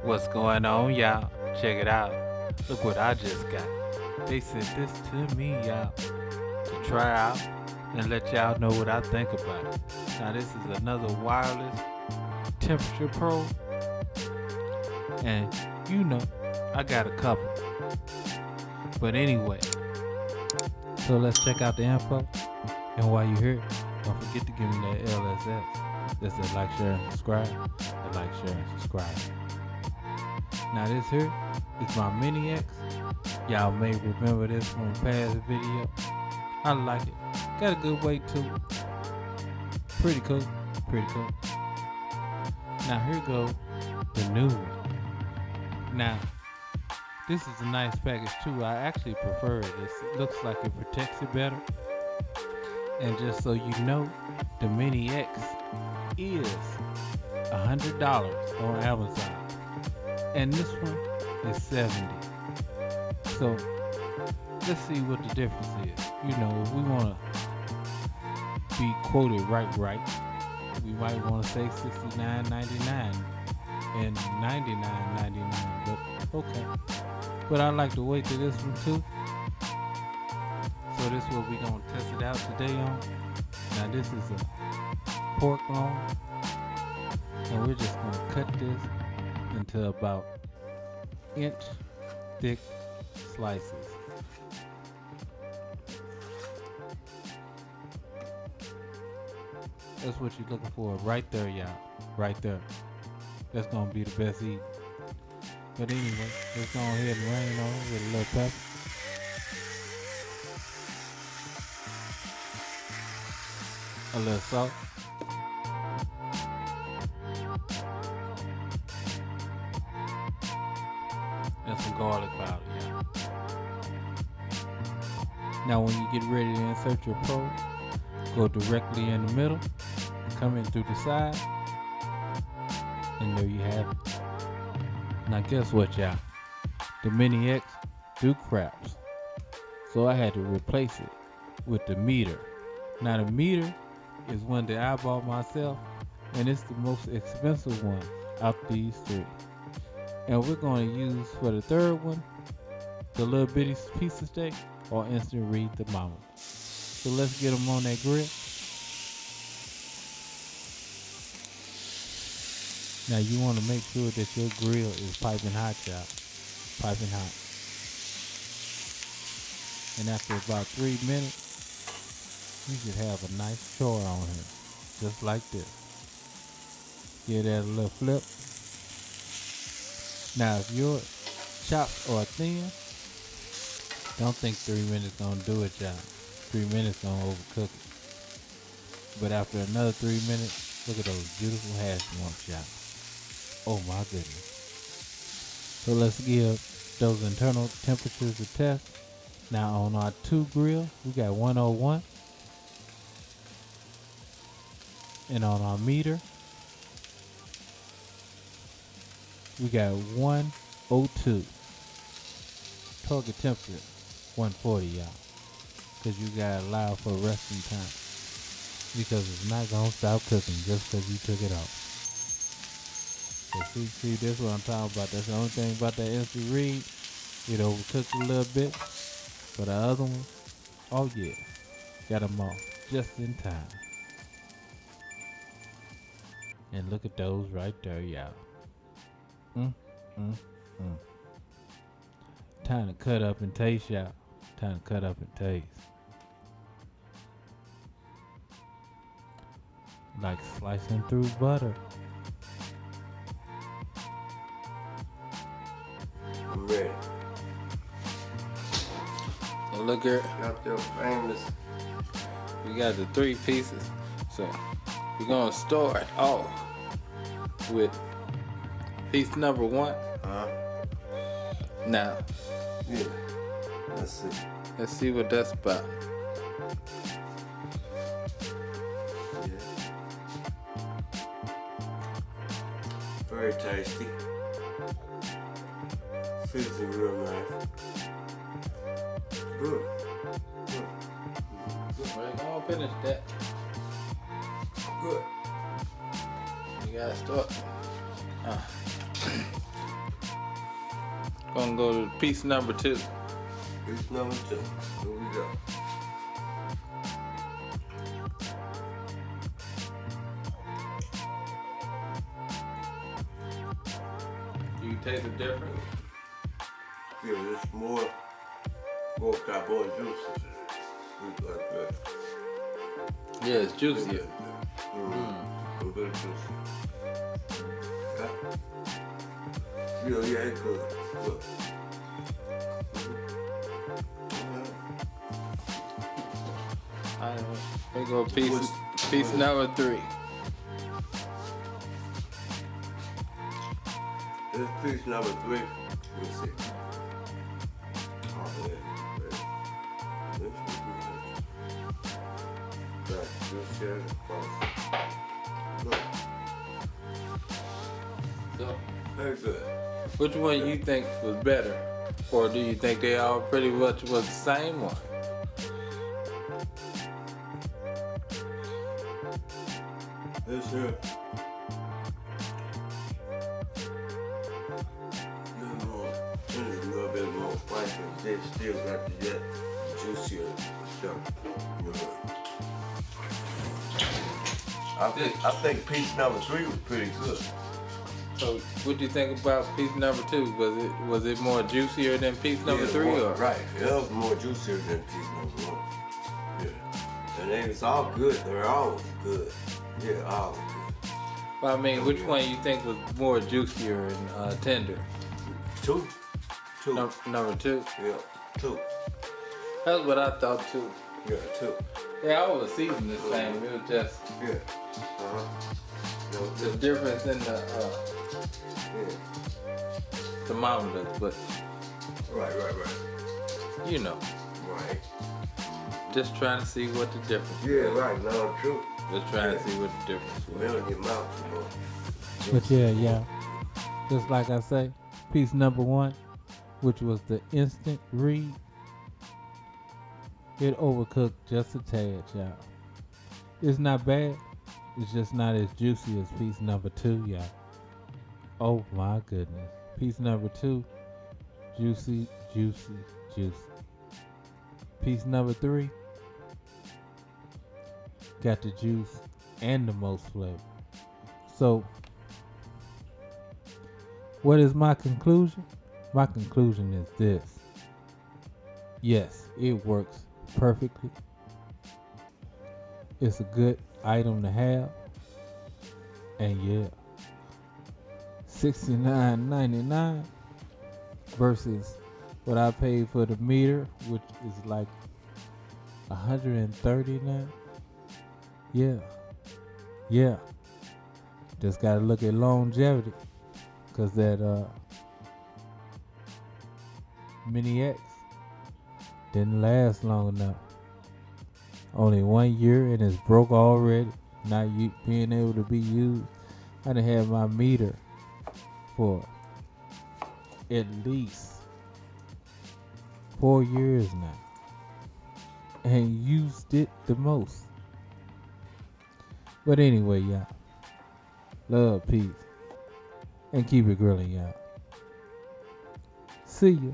What's going on, y'all? Check it out. Look what I just got. They sent this to me, y'all, to try out and let y'all know what I think about it. Now, this is another wireless temperature probe, and you know, I got a couple. But anyway, so let's check out the info. And while you're here, don't forget to give me that LSS. That's a like, share, and subscribe. A like, share, and subscribe. Now this here is my Mini X. Y'all may remember this from a past video. I like it. Got a good weight too. Pretty cool. Pretty cool. Now here goes the new one. Now this is a nice package too. I actually prefer it. It looks like it protects it better. And just so you know, the Mini X is $100 on Amazon. And this one is 70. So let's see what the difference is. You know, if we want to be quoted right, we might want to say $69.99 and $99.99. But okay. But I like the weight of this one too. So this is what we're gonna test it out today on. Now this is a pork loin, and we're just gonna cut this into about inch thick slices. That's what you're looking for right there, y'all. Right there. That's gonna be the best eat. But anyway, let's go ahead and rain on it with a little pepper. A little salt. And some garlic powder, yeah. Now when you get ready to insert your probe, go directly in the middle, come in through the side, and there you have it. Now guess what, y'all? The Mini X do craps. So I had to replace it with the meter. Now the meter is one that I bought myself, and it's the most expensive one out these three. And we're going to use for the third one the little bitty piece of steak or instant read thermometer. So let's get them on that grill. Now you want to make sure that your grill is piping hot, y'all. Piping hot. And after about 3 minutes, you should have a nice char on here, just like this. Give that a little flip. Now if your chops are thin, don't think 3 minutes gonna do it, y'all. 3 minutes gonna overcook it. But after another 3 minutes, look at those beautiful hash marks, y'all. Oh my goodness. So let's give those internal temperatures a test. Now on our 2 grill, we got 101. And on our meter, we got 102. Target temperature 140, y'all. Because you gotta allow for resting time. Because it's not gonna stop cooking just because you took it off. So see, this is what I'm talking about. That's the only thing about that instant read. It overcooked a little bit. For the other one, oh yeah, got them off just in time. And look at those right there, y'all. Time to cut up and taste, y'all. Time to cut up and taste. Like slicing through butter. I'm ready. So look here. Got your famous. We got the 3 pieces. So we're gonna start off with piece number 1. Now, Yeah. let's see what that's about. Yeah. Very tasty. Sizzling real nice. Good. We're gonna finish that. Good. You gotta start. Gonna go to piece number 2. Piece number 2. Here we go. Do you taste the difference? Yeah, there's more carbon juices in it. It's like that. Yeah, it's juicier. A little juicy. Yeah, it's good. Good. Alright, we go piece number 3. This piece number 3. Let's see. Oh, yeah. This is good. Right, just share it across. Look. So, Very good. which one you think was better? Or do you think they all pretty much was the same one? This here. A little bit more spicy. They still got the yet juicier stuff. You know. I think piece number 3 was pretty good. So, what do you think about piece number 2? Was it more juicier than piece number 3? Or? Right. It was more juicier than piece number 1. Yeah. And it's all good. They're all good. Yeah, all good. Well, I mean, which one you think was more juicier and tender? 2. Number 2? Yeah, 2. That's what I thought too. Yeah, 2. Yeah, I was seasoned the same. It was just Yeah. the difference in the Yeah. thermometers, but Right. you know, Right. just trying to see what the difference Yeah, was. right. No, true. Just trying to see what the difference was. Melt in your mouth some more. But yeah, just like I say, piece number 1, which was the instant read, it overcooked just a tad, y'all. It's not bad. It's just not as juicy as piece number 2, y'all. Oh my goodness. Piece number 2, juicy. Piece number 3, got the juice and the most flavor. So, what is my conclusion? My conclusion is this. Yes, it works perfectly. It's a good item to have. And yeah, $69.99 versus what I paid for the meter, which is like $130 now. Yeah. Just gotta look at longevity, cause that Mini X didn't last long enough. Only 1 year and it's broke already. Not being able to be used. I done had my meter for at least 4 years now, and used it the most. But anyway, y'all, love, peace, and keep it grilling, y'all. See ya.